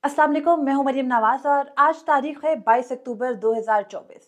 अस्सलाम वालेकुम, मैं हूं मरियम नवाज और आज तारीख है 22 अक्टूबर 2024।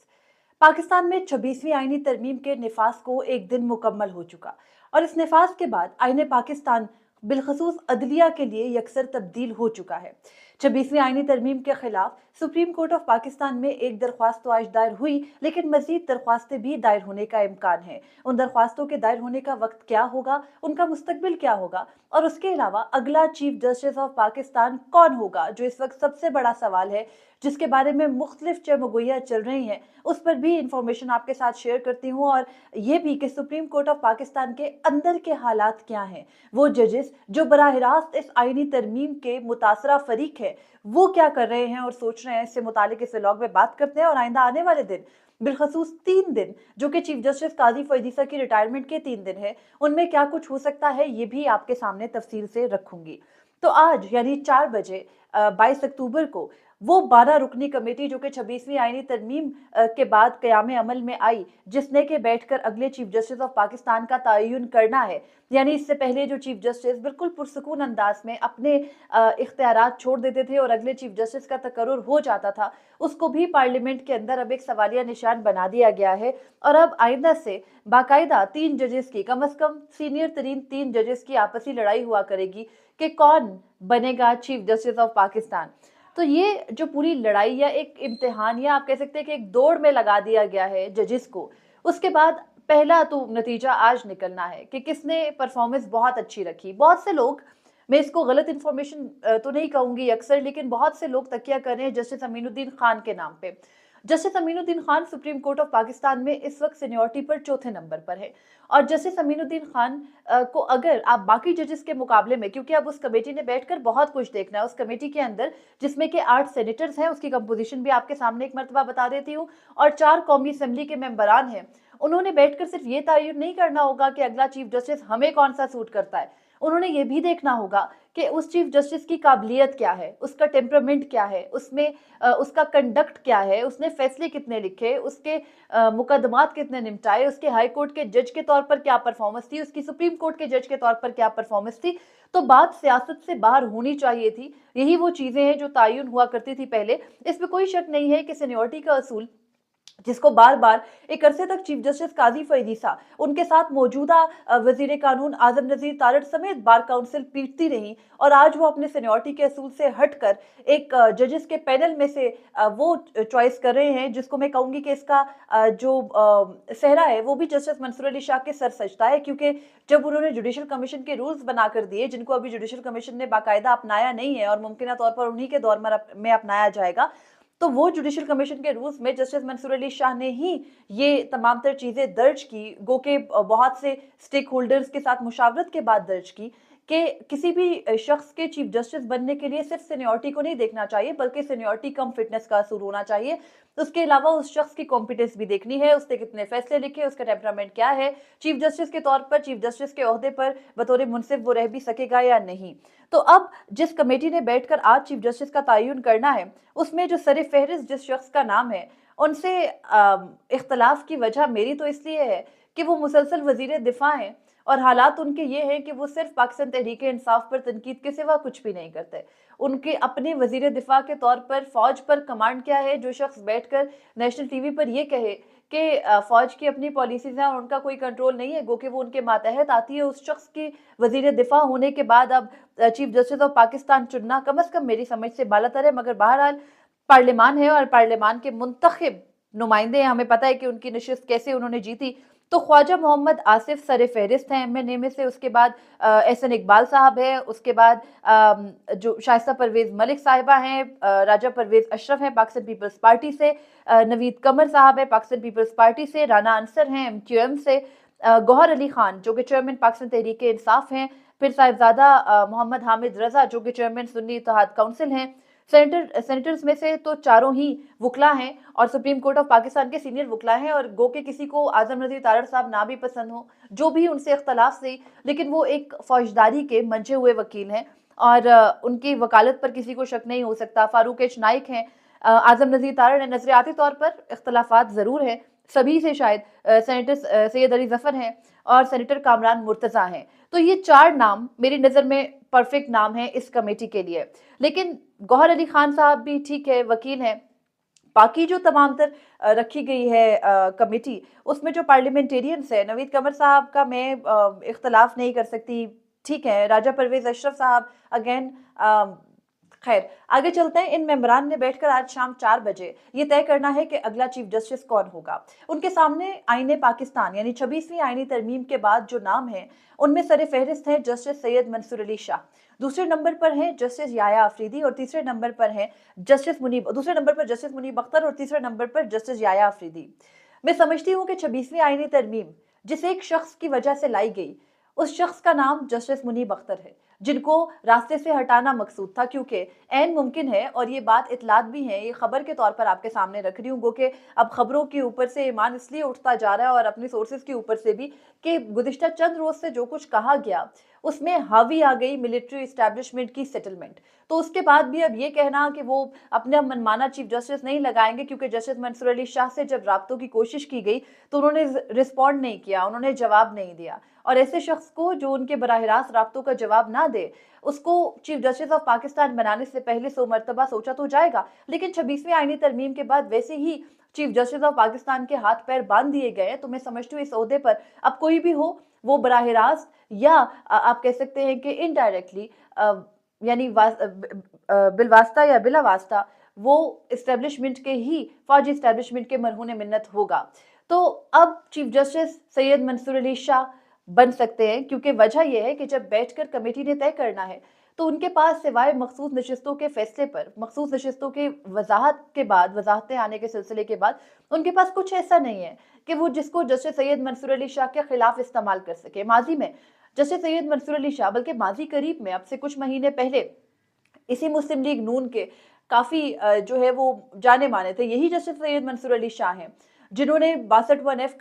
पाकिस्तान में 26वीं आईनी तरमीम के निफाज को एक दिन मुकम्मल हो चुका और इस निफाज के बाद आईने पाकिस्तान बिलखसूस अदलिया के लिए यकसर तब्दील हो चुका है। 26वीं आईनी तरमीम के खिलाफ सुप्रीम कोर्ट ऑफ पाकिस्तान में एक दरख्वास्त तो आज दायर हुई, लेकिन मजीद दरख्वास्तें भी दायर होने का इम्कान है। उन दरख्वास्तों के दायर होने का वक्त क्या होगा, उनका मुस्तकबिल क्या होगा और उसके अलावा अगला चीफ जस्टिस ऑफ पाकिस्तान कौन होगा, जो इस वक्त सबसे बड़ा सवाल है, जिसके बारे में मुख्तलिफ चमगोइयाँ चल रही हैं, उस पर भी इंफॉर्मेशन आपके साथ शेयर करती हूँ। और ये भी कि सुप्रीम कोर्ट ऑफ पाकिस्तान के अंदर के हालात क्या हैं, वो जजेस जो बराह रास्त इस आईनी तरमीम के मुतासरा फरीक है वो क्या कर रहे हैं और सोच रहे हैं, इससे मुतालिक इस व्लॉग में बात करते हैं। और आइंदा आने वाले दिन, बिलखसूस 3 दिन जो कि चीफ जस्टिस काजी फैजीसा की रिटायरमेंट के 3 दिन है, उनमें क्या कुछ हो सकता है ये भी आपके सामने तफसील से रखूंगी। तो आज यानी 4 बजे 22 अक्टूबर को वो 12 रुकनी कमेटी जो कि 26वीं आईनी तरमीम के बाद क़याम अमल में आई, जिसने के बैठकर अगले चीफ जस्टिस ऑफ पाकिस्तान का तयन करना है। यानी इससे पहले जो चीफ जस्टिस बिल्कुल पुरसकून अंदाज में अपने इख्तियारात छोड़ देते थे और अगले चीफ जस्टिस का तकर्रुर हो जाता था, उसको भी पार्लियामेंट के अंदर अब एक सवालिया निशान बना दिया गया है। और अब आइंदा से बाकायदा 3 जजेस की, कम अज कम सीनियर तरीन 3 जजेस की आपसी लड़ाई हुआ करेगी कि कौन बनेगा चीफ जस्टिस ऑफ पाकिस्तान। तो ये जो पूरी लड़ाई या एक इम्तिहान या आप कह सकते हैं कि एक दौड़ में लगा दिया गया है जजिस को, उसके बाद पहला तो नतीजा आज निकलना है कि किसने परफॉर्मेंस बहुत अच्छी रखी। बहुत से लोग, मैं इसको गलत इन्फॉर्मेशन तो नहीं कहूंगी अक्सर, लेकिन बहुत से लोग तकिया कर रहे हैं जस्टिस अमीनुद्दीन खान के नाम पे। Justice Aminuddin Khan supreme court of Pakistan में इस वक्त सीनियरिटी पर चौथे नंबर पर है। और जस्टिस अमीनुद्दीन खान को अगर आप बाकी जजेस के मुकाबले में, क्योंकि अब उस कमेटी ने बैठकर बहुत कुछ देखना है, उस कमेटी के अंदर जिसमें कि 8 सेनेटर्स हैं, उसकी कंपोजिशन भी आपके सामने एक मरतबा बता देती हूँ, और 4 कौमी असम्बली के मेंबरान हैं। उन्होंने बैठकर सिर्फ ये तयन नहीं करना होगा कि अगला चीफ जस्टिस हमें कौन सा सूट करता है, उन्होंने ये भी देखना होगा कि उस चीफ जस्टिस की काबिलियत क्या है, उसका टेम्परामेंट क्या है, उसमें उसका कंडक्ट क्या है, उसने फैसले कितने लिखे, उसके मुकदमात कितने निपटाए, उसके हाई कोर्ट के जज के तौर पर क्या परफॉर्मेंस थी, उसकी सुप्रीम कोर्ट के जज के तौर पर क्या परफॉर्मेंस थी। तो बात सियासत से बाहर होनी चाहिए थी। यही वो चीजें हैं जो तयन हुआ करती थी पहले। इसमें कोई शक नहीं है कि सीनियरिटी का असूल, जिसको बार बार एक अरसे तक चीफ जस्टिस काजी फैजीसा, उनके साथ मौजूदा वजीर कानून आजम नजीर तारड़ समेत बार काउंसिल पीटती रही, और आज वो अपने सीनियरिटी के असूल से हटकर एक जजेस के पैनल में से वो चॉइस कर रहे हैं, जिसको मैं कहूंगी कि इसका जो सेहरा है वो भी जस्टिस मंसूर अली शाह के सर सजता है। क्योंकि जब उन्होंने जुडिशल कमीशन के रूल्स बनाकर दिए, जिनको अभी जुडिशल कमीशन ने बाकायदा अपनाया नहीं है और मुमकिन तौर पर उन्हीं के दौर में अपनाया जाएगा, तो वो जुडिशल कमीशन के रूल्स में जस्टिस मंसूर अली शाह ने ही ये तमाम तर चीजें दर्ज की, गो के बहुत से स्टेक होल्डर्स के साथ मुशावरत के बाद दर्ज की, कि किसी भी शख्स के चीफ जस्टिस बनने के लिए सिर्फ सीनियरिटी को नहीं देखना चाहिए, बल्कि सीनियरिटी कम फिटनेस का असूल होना चाहिए। उसके अलावा उस शख्स की कॉम्पिटेंस भी देखनी है, उसने कितने फैसले लिखे, उसका टेम्परामेंट क्या है, चीफ जस्टिस के तौर पर, चीफ जस्टिस के ओहदे पर बतौर मुनसिफ वो रह भी सकेगा या नहीं। तो अब जिस कमेटी ने बैठकर आज चीफ जस्टिस का तयन करना है, उसमें जो सर फहरिस्त जिस शख्स का नाम है, उनसे इख्तलाफ की वजह मेरी तो इसलिए है कि वो मुसलसल वजीर दिफा हैं और हालात उनके ये हैं कि वो सिर्फ पाकिस्तान तहरीक इंसाफ पर तनकीद के सिवा कुछ भी नहीं करते। उनके अपने वजीर दिफा के तौर पर फौज पर कमांड क्या है? जो शख्स बैठकर नेशनल टीवी पर यह कहे कि फौज की अपनी पॉलिसीज हैं और उनका कोई कंट्रोल नहीं है, गो कि वो उनके मातहत आती है, उस शख्स की वजीर दिफा होने के बाद अब चीफ जस्टिस ऑफ पाकिस्तान चुनना कम अज कम मेरी समझ से बालातर है। मगर बहरहाल पार्लियामान है और पार्लियामान के मुंतखब नुमाइंदे हैं, हमें पता है कि उनकी नशिस्त कैसे उन्होंने जीती। तो ख्वाजा मोहम्मद आसिफ सर फहरिस्त हैं एमएनए में से, उसके बाद एहसन इकबाल साहब है, उसके बाद जो शाइस्ता परवेज मलिक साहिबा हैं, राजा परवेज अशरफ हैं पाकिस्तान पीपल्स पार्टी से, नवीद कमर साहब है पाकिस्तान पीपल्स पार्टी से, राना अंसर हैं एमक्यूएम से, गौहर अली खान जो कि चेयरमैन पाकिस्तान तहरीक इंसाफ हैं, फिर साहिबजादा मोहम्मद हामिद रजा जो कि चेयरमैन सुन्नी इत्तेहाद काउंसिल हैं। सेनेटर्स में से तो चारों ही वकला हैं और सुप्रीम कोर्ट ऑफ पाकिस्तान के सीनियर वकला हैं, और गो के किसी को आजम नजीर तारड़ साहब ना भी पसंद हो, जो भी उनसे इख्तलाफ से, लेकिन वो एक फौजदारी के मंचे हुए वकील हैं और उनकी वकालत पर किसी को शक नहीं हो सकता। फारूक एच नाइक हैं, आजम नजीर तारड़ हैं, नजरियाती तौर पर इख्तलाफात ज़रूर हैं, सभी से शायद सेनेटर सैयद अली जफर हैं और सेनेटर कामरान मुर्तजा हैं। तो ये 4 नाम मेरी नज़र में परफेक्ट नाम है इस कमेटी के लिए। लेकिन गौहर अली खान साहब भी ठीक है, वकील हैं। बाकी जो तमाम तर रखी गई है कमेटी, उसमें जो पार्लियामेंटेरियंस है, नवीद कमर साहब का मैं इख्तलाफ नहीं कर सकती, ठीक है। राजा परवेज अशरफ साहब अगेन, खैर आगे चलते हैं। इन मेंबरान ने बैठकर आज शाम 4 बजे ये तय करना है कि अगला चीफ जस्टिस कौन होगा। उनके सामने आईने पाकिस्तान यानी 26वीं आईनी तरमीम के बाद जो नाम है, उनमें सरे फहरिस्त है जस्टिस सैयद मंसूर अली शाह, दूसरे नंबर पर हैं जस्टिस याया अफरीदी और तीसरे नंबर पर हैं दूसरे नंबर पर जस्टिस मुनीब अख्तर और तीसरे नंबर पर जस्टिस याया अफरीदी। मैं समझती हूँ कि 26वीं आईनी तरमीम जिस एक शख्स की वजह से लाई गई, उस शख्स का नाम जस्टिस मुनीब अख्तर है, जिनको रास्ते से हटाना मकसूद था, क्योंकि ऐन मुमकिन है, और ये बात इतलात भी है, ये खबर के तौर पर आपके सामने रख रही हूँ, गो कि अब खबरों के ऊपर से ईमान इसलिए उठता जा रहा है और अपनी सोर्सेज के ऊपर से भी, कि गुज़िश्ता चंद रोज से जो कुछ कहा गया उसमें हावी आ गई मिलिट्री इस्टेब्लिशमेंट की सेटलमेंट। तो उसके बाद भी अब ये कहना कि वो अपने मनमाना चीफ जस्टिस नहीं लगाएंगे, क्योंकि जस्टिस मंसूर अली शाह से जब राब्तों की कोशिश की गई तो उन्होंने रिस्पॉन्ड नहीं किया, उन्होंने जवाब नहीं दिया। और ऐसे शख्स को जो उनके बराह रास्त राब्तों का जवाब ना दे, उसको चीफ जस्टिस ऑफ पाकिस्तान बनाने से पहले 100 मरतबा सोचा तो जाएगा। लेकिन 26वीं आईनी तरमीम के बाद वैसे ही चीफ जस्टिस ऑफ पाकिस्तान के हाथ पैर बांध दिए गए हैं। तो मैं समझती हूँ इस ओहदे पर अब कोई भी हो, वो बराह रास्त या आप कह सकते हैं कि इनडायरेक्टली, यानी बिलवास्ता या बिला वास्ता, वो इस्टेब्लिशमेंट के ही, फौजी इस्टेब्लिशमेंट के मरहून मिन्नत होगा। तो अब चीफ जस्टिस सैयद मंसूर अली शाह बन सकते हैं, क्योंकि वजह यह है कि जब बैठकर कमेटी ने तय करना है तो उनके पास सिवाय मखसूस नशिस्तों के फैसले पर, मखसूस नशिस्तों के वजाहत के बाद, वजाहतें आने के सिलसिले के बाद, उनके पास कुछ ऐसा नहीं है कि वो जिसको जस्टिस सैयद मंसूर अली शाह के खिलाफ इस्तेमाल कर सके। माजी में जस्टिस सैयद मंसूर अली शाह, बल्कि माजी करीब में, अब से कुछ महीने पहले, इसी मुस्लिम लीग नून के काफी जो है वो जाने माने थे, यही जस्टिस सैयद मंसूर अली शाह हैं जिन्होंने 62(1)(f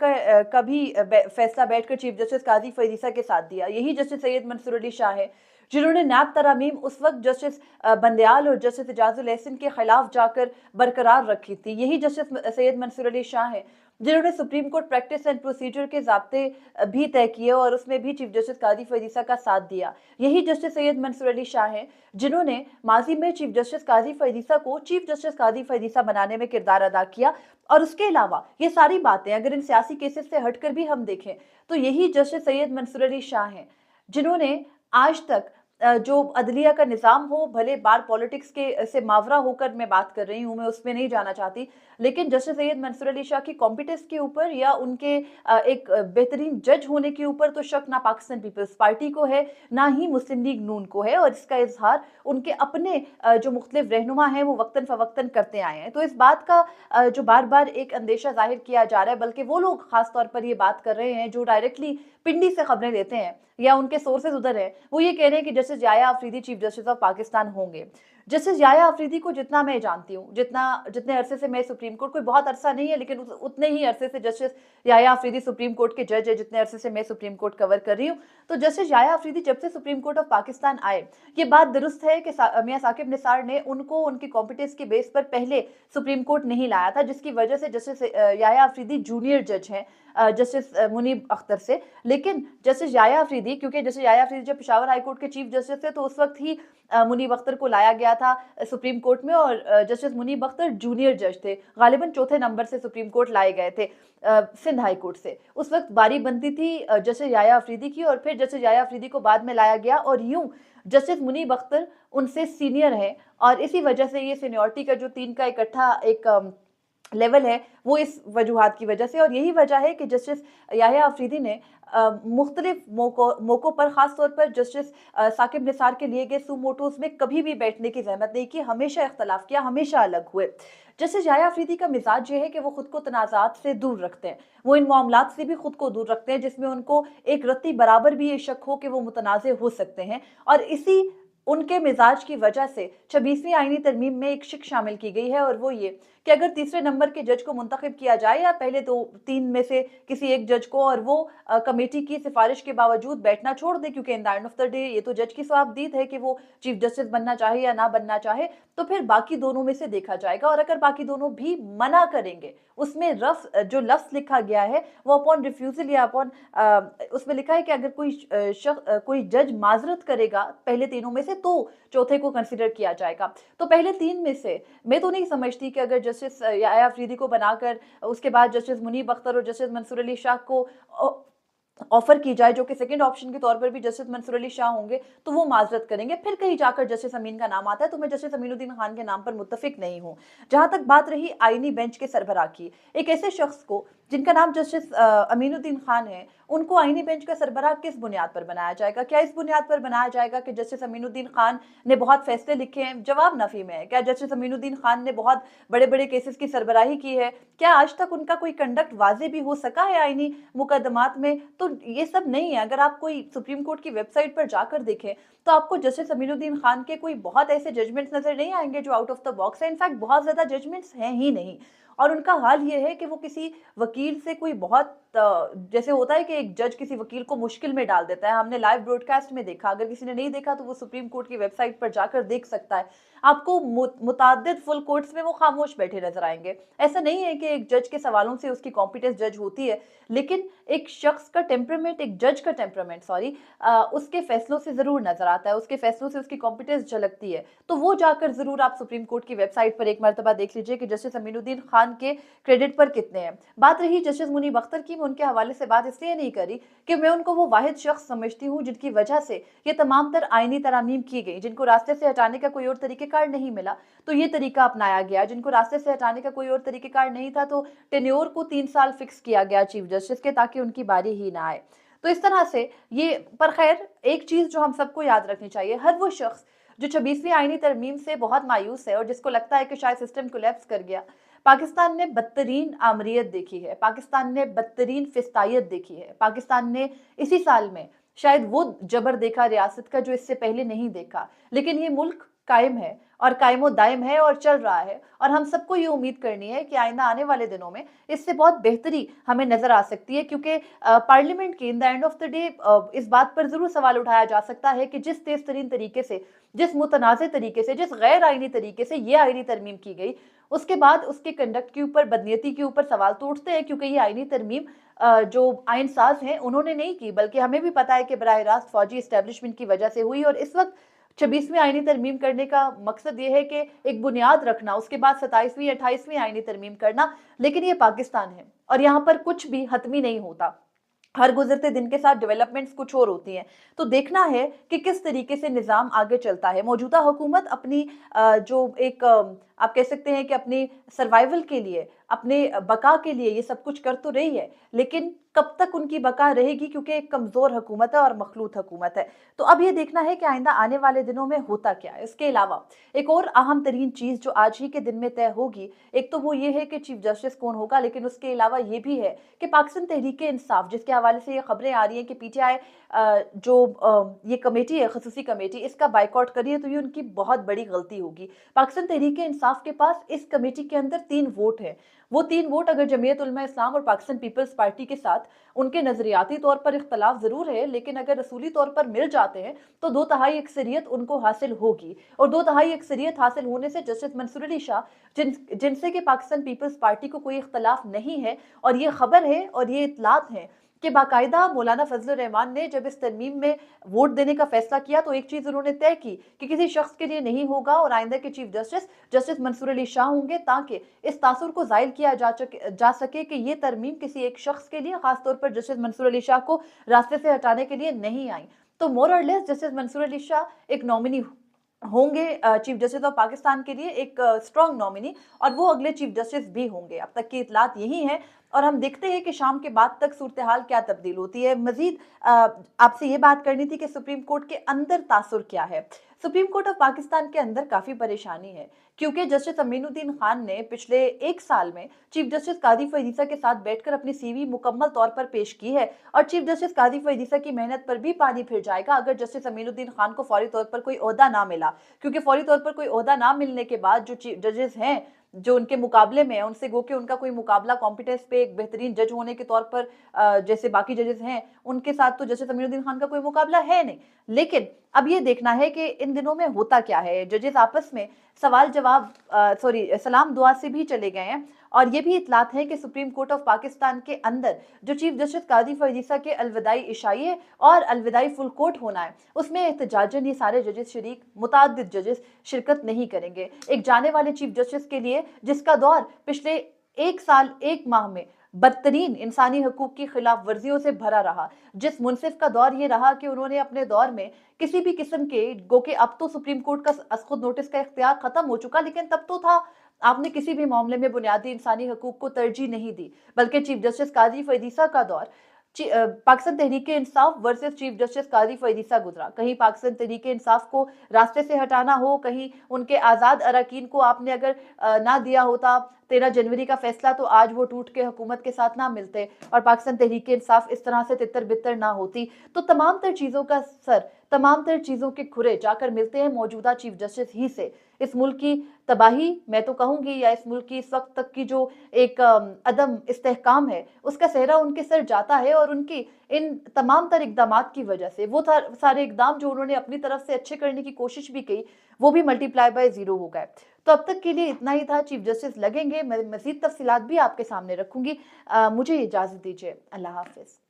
का भी फैसला बैठकर चीफ जस्टिस काजी फरीसा के साथ दिया। यही जस्टिस सैयद मंसूर अली शाह है जिन्होंने नैब तरामीम उस वक्त जस्टिस बंदयाल और जस्टिस इजाजुल एहसन के खिलाफ जाकर बरकरार रखी थी। यही जस्टिस सैयद मंसूर अली शाह है जिन्होंने supreme court practice and procedure के ज़ाब्ते भी तय किए और उसमें भी चीफ जस्टिस काजी फरीसा का साथ दिया। यही जस्टिस सैयद मंसूर अली शाह हैं जिन्होंने माजी में चीफ जस्टिस काजी फरीसा को चीफ जस्टिस काजी फरीसा बनाने में किरदार अदा किया। और उसके अलावा ये सारी बातें अगर इन सियासी केसेस से हटकर भी हम देखें तो यही जस्टिस सैयद मंसूर अली शाह हैं जिन्होंने आज तक जो अदलिया का निज़ाम हो, भले बार पॉलिटिक्स के से मावरा होकर मैं बात कर रही हूँ, मैं उसमें नहीं जाना चाहती, लेकिन जस्टिस सैयद मंसूर अली शाह की कॉम्पिटेंस के ऊपर या उनके एक बेहतरीन जज होने के ऊपर तो शक ना पाकिस्तान पीपल्स पार्टी को है, ना ही मुस्लिम लीग नून को है। और इसका इजहार उनके अपने जो मुख्तलिफ रहनुमा हैं वो वक्तन फ़वक्तन करते आए हैं। तो इस बात का जो बार बार एक अंदेशा जाहिर किया जा रहा है, बल्कि वो लोग खास तौर पर ये बात कर रहे हैं जो डायरेक्टली पिंडी से खबरें लेते हैं या उनके सोर्सेज उधर हैं, वो ये कह रहे हैं कि justice Yahya Afridi chief justice of Pakistan होंगे। जस्टिस याया अफरीदी को जितना मैं जानती हूँ, जितने अरसे से मैं सुप्रीम कोर्ट, कोई बहुत अरसा नहीं है लेकिन उतने ही अरसे से justice Yahya Afridi supreme court के जज है जितने अरसे से मैं सुप्रीम कोर्ट कवर कर रही हूँ। तो जस्टिस याया अफरीदी जब से सुप्रीम कोर्ट ऑफ पाकिस्तान आए, ये बात दुरुस्त है कि मियां साकिब निसार ने उनको उनकी कॉम्पिटेंस के बेस पर पहले सुप्रीम कोर्ट नहीं लाया था, जिसकी वजह से जस्टिस याया अफरीदी जूनियर जज हैं जस्टिस मुनीब अख्तर से। लेकिन जस्टिस याया अफरीदी, क्योंकि जस्टिस याया अफरीदी जब पेशावर हाई कोर्ट के चीफ जस्टिस थे तो उस वक्त ही मुनीब अख्तर को लाया गया था सुप्रीम कोर्ट में, और जस्टिस मुनीब अख्तर जूनियर जज थे, गालिबन चौथे नंबर से सुप्रीम कोर्ट लाए गए थे सिंध हाई कोर्ट से। उस वक्त बारी बनती थी जस्टिस याया अफरीदी की, और फिर जस्टिस याया अफरीदी को बाद में लाया गया, और यूं जस्टिस मुनीब अख्तर उनसे सीनियर है, और इसी वजह से ये सीनियरिटी का जो 3 का इकट्ठा एक लेवल है वो इस वजूहात की वजह से। और यही वजह है कि जस्टिस याया अफरीदी ने मुख्तलिफ मौक़ों पर, ख़ास तौर पर जस्टिस साकिब निसार के लिए गए सुमोटोस में कभी भी बैठने की जहमत नहीं की, हमेशा इख्तलाफ किया, हमेशा अलग हुए। जस्टिस याया अफरीदी का मिजाज ये है कि वो खुद को तनाज़ात से दूर रखते हैं, वो इन मामलात से भी खुद को दूर रखते हैं जिसमें उनको एक रत्ती बराबर भी ये शक हो कि वो मुतनाज़ हो सकते हैं। और इसी उनके मिजाज की वजह से 26वीं आईनी तरमीम में एक शिक शामिल की गई है, और वो ये कि अगर तीसरे नंबर के जज को मुंतखब किया जाए या पहले दो तीन में से किसी एक जज को, और वो कमेटी की सिफारिश के बावजूद बैठना छोड़ दे, क्योंकि in the end of the day ये तो जज की स्वाबदीद है कि वो चीफ जस्टिस बनना चाहे या ना बनना चाहे, तो फिर बाकी दोनों में से देखा जाएगा। और अगर बाकी दोनों भी मना करेंगे, उसमें रफ जो लफ्ज लिखा गया है वो अपॉन रिफ्यूजल या अपॉन उसमें लिखा है कि अगर कोई जज माजरत करेगा पहले तीनों में से, तो चौथे को कंसिडर किया जाएगा। तो पहले तीन में से मैं तो नहीं समझती कि अगर जस्टिस याया अफरीदी को बनाकर उसके बाद जस्टिस मुनीब अख्तर और जस्टिस मंसूर अली शाह को ऑफर की जाए, जो कि सेकंड ऑप्शन के तौर पर भी जस्टिस मंसूर अली शाह होंगे, तो वो माजरत करेंगे। फिर कहीं जाकर जस्टिस अमीन का नाम आता है, तो मैं जस्टिस अमीनुद्दीन खान के नाम पर मुत्तफिक नहीं हूं। जहां तक बात रही आईनी बेंच के सरबराह की, एक ऐसे शख्स को जिनका नाम जस्टिस अमीनुद्दीन खान है, उनको आईनी बेंच का सरबराह किस बुनियाद पर बनाया जाएगा? क्या इस बुनियाद पर बनाया जाएगा कि जस्टिस अमीनुद्दीन खान ने बहुत फैसले लिखे हैं? जवाब नफी में है। क्या जस्टिस अमीनुद्दीन खान ने बहुत बड़े बड़े केसेस की सरबराही की है? क्या आज तक उनका कोई कंडक्ट वाजे भी हो सका है आईनी मुकदमात में? तो ये सब नहीं है। अगर आप कोई सुप्रीम कोर्ट की वेबसाइट पर जाकर देखें, तो आपको जस्टिस अमीनुद्दीन खान के कोई बहुत ऐसे जजमेंट्स नजर नहीं आएंगे जो आउट ऑफ द बॉक्स है। इनफैक्ट बहुत ज्यादा जजमेंट्स हैं ही नहीं। और उनका हाल ये है कि वो किसी वकील से कोई बहुत जैसे होता है कि एक जज किसी वकील को मुश्किल में डाल देता है। हमने लाइव ब्रॉडकास्ट में देखा, अगर किसी ने नहीं देखा तो वो सुप्रीम कोर्ट की वेबसाइट पर जाकर देख सकता है। आपको मुताद्दिद फुल कोर्ट्स में वो खामोश बैठे नजर आएंगे। ऐसा नहीं है कि एक जज के सवालों से उसकी कॉम्पिटेंस जज होती है, लेकिन एक शख्स का टेम्परामेंट, एक जज का टेम्परामेंट उसके फैसलों से जरूर नजर आता है, उसके फैसलों से उसकी कॉम्पिटेंस झलकती है। तो वो जाकर जरूर आप सुप्रीम कोर्ट की वेबसाइट पर एक मरतबा देख लीजिए कि जस्टिस अमीनुद्दीन खान के क्रेडिट पर कितने हैं। बात रही जस्टिस मुनीब अख्तर की, मैं उनके हवाले से बात इसलिए नहीं करी कि मैं उनको वो वाहिद शख्स समझती हूँ जिनकी वजह से ये तमाम तर आईनी तरामीम की गई, जिनको रास्ते से हटाने का कोई और तरीकेकार नहीं मिला तो ये तरीका अपनाया गया, जिनको रास्ते से हटाने का कोई और तरीकेकार नहीं था तो टेन्योर को 3 साल फिक्स किया गया चीफ जस्टिस के, ताकि उनकी बारी ही ना आए। तो इस तरह से ये, पर खैर एक चीज जो हम सबको याद रखनी चाहिए, हर वो शख्स जो 26वीं आईनी तरमीम से बहुत मायूस है और जिसको लगता है कि शायद सिस्टम कोलैप्स कर गया, पाकिस्तान ने बदतरीन आमरीत देखी है, पाकिस्तान ने बदतरीन फिस्तायत देखी है, पाकिस्तान ने इसी साल में शायद वो जबर देखा रियासत का जो इससे पहले नहीं देखा। लेकिन ये मुल्क कायम है और कायमो दायम है और चल रहा है, और हम सबको ये उम्मीद करनी है कि आइंदा आने वाले दिनों में इससे बहुत बेहतरी हमें नजर आ सकती है। क्योंकि पार्लियामेंट की in the end of the day इस बात पर जरूर सवाल उठाया जा सकता है कि जिस तेज तरीन तरीके से, जिस मुतनाज़ तरीके से, जिस गैर आईनी तरीके से ये आईनी तरमीम की गई, उसके बाद उसके कंडक्ट के ऊपर, बदनीयती के ऊपर सवाल तो उठते हैं, क्योंकि ये आईनी तरमीम जो आइन साज हैं उन्होंने नहीं की, बल्कि हमें भी पता है कि बराह रास्त फौजी इस्टेब्लिशमेंट की वजह से हुई। और इस वक्त 26वीं आईनी तरमीम करने का मकसद ये है कि एक बुनियाद रखना, उसके बाद 27वीं 28वीं आईनी तरमीम करना। लेकिन ये पाकिस्तान है और यहाँ पर कुछ भी हतमी नहीं होता, हर गुजरते दिन के साथ डेवलपमेंट्स कुछ और होती हैं। तो देखना है कि किस तरीके से निज़ाम आगे चलता है। मौजूदा हुकूमत अपनी जो एक आप कह सकते हैं कि अपनी सर्वाइवल के लिए, अपने बका के लिए ये सब कुछ कर तो रही है, लेकिन कब तक उनकी बका रहेगी, क्योंकि एक कमज़ोर हुकूमत है और मखलूत हुकूमत है। तो अब ये देखना है कि आइंदा आने वाले दिनों में होता क्या है। इसके अलावा एक और अहम तरीन चीज़ जो आज ही के दिन में तय होगी, एक तो वो ये है कि चीफ जस्टिस कौन होगा, लेकिन उसके अलावा ये भी है कि पाकिस्तान तहरीक इंसाफ, जिसके हवाले से ये खबरें आ रही हैं कि PTI जो ये कमेटी है, खसूसी कमेटी, इसका बाइकआउट करी है, तो ये उनकी बहुत बड़ी गलती होगी। पाकिस्तान तहरीक इंसाफ के पास इस कमेटी के अंदर 3 वोट हैं। वो 3 वोट अगर जमीयत उलमा इस्लाम और पाकिस्तान पीपल्स पार्टी के साथ उनके नजरियाती तौर पर इख्तलाफ जरूर है, लेकिन अगर रसूली तौर पर मिल जाते हैं तो 2/3 अक्सरियत उनको हासिल होगी। और 2/3 अक्सरियत हासिल होने से जस्टिस मंसूर अली शाह, जिनसे कि पाकिस्तान पीपल्स पार्टी को कोई इख्तलाफ नहीं है, और ये खबर है और ये इतलात है कि बाकायदा मौलाना फजल रहमान ने जब इस तरमीम में वोट देने का फैसला किया तो एक चीज उन्होंने तय की कि किसी शख्स के लिए नहीं होगा और आइंदा के chief justice justice Mansoor Ali Shah होंगे, ताकि इस तासुर को जाहिर किया जा सके कि ये तरमीम किसी एक शख्स के लिए, खासतौर पर जस्टिस मंसूर अली शाह को रास्ते से हटाने के लिए नहीं आई। तो मोर और लेस जस्टिस मंसूर अली शाह एक नॉमिनी होंगे चीफ जस्टिस ऑफ पाकिस्तान के लिए, एक स्ट्रॉन्ग नॉमिनी, और वो अगले चीफ जस्टिस भी होंगे। अब तक की इतलात यही है, और हम देखते हैं कि शाम के बाद तक सूरत हाल क्या तब्दील होती है। मजीद आपसे ये बात करनी थी कि सुप्रीम कोर्ट के अंदर तासुर क्या है। सुप्रीम कोर्ट ऑफ पाकिस्तान के अंदर काफी परेशानी है, क्योंकि जस्टिस अमीनुद्दीन खान ने पिछले एक साल में चीफ जस्टिस कादिर फैज़ के साथ बैठकर अपनी सीवी मुकम्मल तौर पर पेश की है। और चीफ जस्टिस कादिर फैज़ की मेहनत पर भी पानी फिर जाएगा अगर जस्टिस अमीनुद्दीन खान को फौरी तौर पर कोई ओहदा ना मिला, क्योंकि फौरी तौर पर कोई ओहदा ना मिलने के बाद जो चीफ जजेस हैं जो उनके मुकाबले में है, उनसे गो के उनका कोई मुकाबला कॉम्पिटेंस पे एक बेहतरीन जज होने के तौर पर जैसे बाकी जजेस हैं उनके साथ तो जस्टिस अमीनुद्दीन खान का कोई मुकाबला है नहीं। लेकिन अब ये देखना है कि इन दिनों में होता क्या है। जजेस आपस में सवाल जवाब सलाम दुआ से भी चले गए हैं। और ये भी इतलात है कि सुप्रीम कोर्ट ऑफ पाकिस्तान के अंदर जो चीफ जस्टिस कादिर फैज़ के अलविदाई इशाइये और अलविदाई फुल कोर्ट होना है, उसमें एहतजाजन ये सारे जजेस शरीक मुताद्दिद जजेस शिरकत नहीं करेंगे। एक जाने वाले चीफ जस्टिस के लिए जिसका दौर पिछले एक साल एक माह में बदतरीन इंसानी हकूक की खिलाफ वर्जियों से भरा रहा, जिस मुनसिफ का दौर ये रहा कि उन्होंने अपने दौर में किसी भी किस्म के गो के अब तो सुप्रीम कोर्ट का खुद नोटिस का इख्तियार खत्म हो चुका, लेकिन तब तो था आपने किसी भी मामले में बुनियादी इंसानी हकूक को तरजीह नहीं दी, बल्कि चीफ जस्टिस कादिर फैज़ का दौर Pakistan Tehreek Insaf versus chief justice Qadir फैज़ गुजरा। कहीं पाकिस्तान तहरीक इंसाफ को रास्ते से हटाना हो, कहीं उनके आज़ाद अरकान को आपने अगर ना दिया होता 13 जनवरी का फैसला, तो आज वो टूट के हुकूमत के साथ ना मिलते और पाकिस्तान तहरीक इंसाफ इस तरह से तितर बितर ना होती। तो तमाम तर चीज़ों का सर, तमाम तर चीज़ों के खुरे जाकर मिलते हैं मौजूदा चीफ जस्टिस ही से। इस मुल्क की तबाही मैं तो कहूँगी, या इस मुल्क की इस वक्त तक की जो एक अदम इस्तेहकाम है, उसका सेहरा उनके सर जाता है। और उनकी इन तमाम तर इकदामात की वजह से वो सारे इकदाम जो उन्होंने अपनी तरफ से अच्छे करने की कोशिश भी की, वो भी मल्टीप्लाई बाय ज़ीरो हो गए। तो अब तक के लिए इतना ही था। चीफ जस्टिस लगेंगे, मैं मज़ीद तफसीलात भी आपके सामने रखूंगी। मुझे इजाज़त दीजिए। अल्लाह हाफ़िज़।